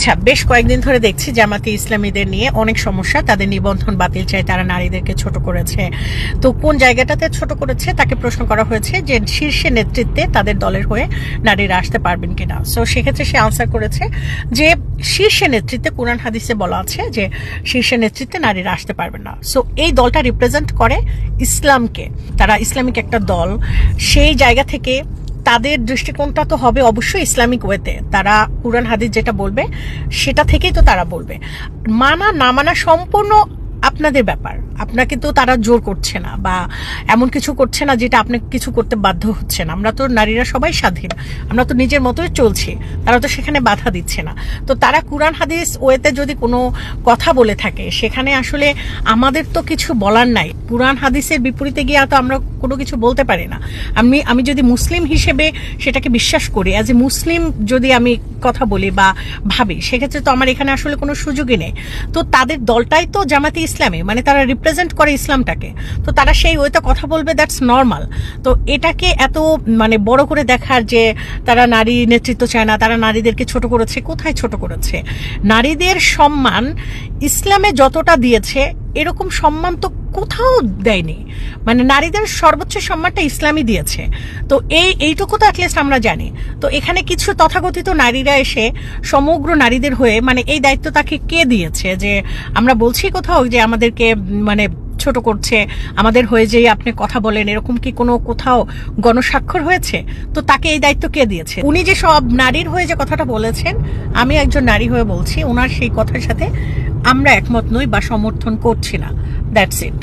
আচ্ছা, বেশ কয়েকদিন ধরে দেখছি জামাতে ইসলামীদের নিয়ে অনেক সমস্যা। তাদের নিবন্ধন বাতিল চাই, তারা নারীদেরকে ছোট করেছে। তো কোন জায়গাটাতে ছোট করেছে তাকে প্রশ্ন করা হয়েছে যে শীর্ষে নেতৃত্বে তাদের দলের হয়ে নারীরা আসতে পারবেন কিনা। সো সেক্ষেত্রে সে আনসার করেছে যে শীর্ষে নেতৃত্বে কোরআন হাদিসে বলা আছে যে শীর্ষে নেতৃত্বে নারীরা আসতে পারবেন না। সো এই দলটা রিপ্রেজেন্ট করে ইসলামকে, তারা ইসলামিক একটা দল। সেই জায়গা থেকে তাদের দৃষ্টিকোণটা তো হবে অবশ্যই ইসলামিক ওয়েতে, তারা কুরআন হাদিস যেটা বলবে সেটা থেকেই তো তারা বলবে। মানা না মানা সম্পূর্ণ আপনাদের ব্যাপার, আপনাকে তো তারা জোর করছে না বা এমন কিছু করছে না যেটা আপনাকে কিছু করতে বাধ্য হচ্ছে না। আমরা তো নারীরা সবাই স্বাধীন, আমরা তো নিজের মতোই চলছি, তারা তো সেখানে বাধা দিচ্ছে না। তো তারা কুরআন হাদিস ওয়েতে যদি কোনো কথা বলে থাকে সেখানে আসলে আমাদের তো কিছু বলার নাই। কুরআন হাদিসের বিপরীতে গিয়ে তো আমরা কোনো কিছু বলতে পারি না। আমি যদি মুসলিম হিসেবে সেটাকে বিশ্বাস করি, অ্যাজ এ মুসলিম যদি আমি কথা বলি বা ভাবি, সেক্ষেত্রে তো আমার এখানে আসলে কোনো সুযোগই নেই। তো তাদের দলটাই তো জামাতে ইসলামী, মানে তারা রিপ্রেজেন্ট করে ইসলামটাকে, তো তারা সেই ওইতে কথা বলবে, দ্যাটস নর্মাল। তো এটাকে এত মানে বড় করে দেখার যে তারা নারী নেতৃত্ব চায় না, তারা নারীদেরকে ছোট করেছে, কোথায় ছোট করেছে? নারীদের সম্মান ইসলামে যতটা দিয়েছে এরকম সম্মান তো কোথাও দেয়নি। মানে নারীদের সর্বোচ্চ সম্মানটা ইসলামই দিয়েছে। তো এইটুকু তো অ্যাটলিস্ট আমরা জানি। তো এখানে কিছু তথাকথিত নারীরা এসে সমগ্র নারীদের হয়ে মানে এই দায়িত্ব তাকে কে দিয়েছে যে আমরা বলছি কোথাও যে আমাদেরকে মানে ছোট করছে, আমাদের হয়ে যে আপনি কথা বলেন, এরকম কি কোনো কোথাও গণস্বাক্ষর হয়েছে? তো তাকে এই দায়িত্ব কে দিয়েছে? উনি যে সব নারীর হয়ে যে কথাটা বলেছেন, আমি একজন নারী হয়ে বলছি ওনার সেই কথার সাথে আমরা একমত নই বা সমর্থন করছি না। That's it.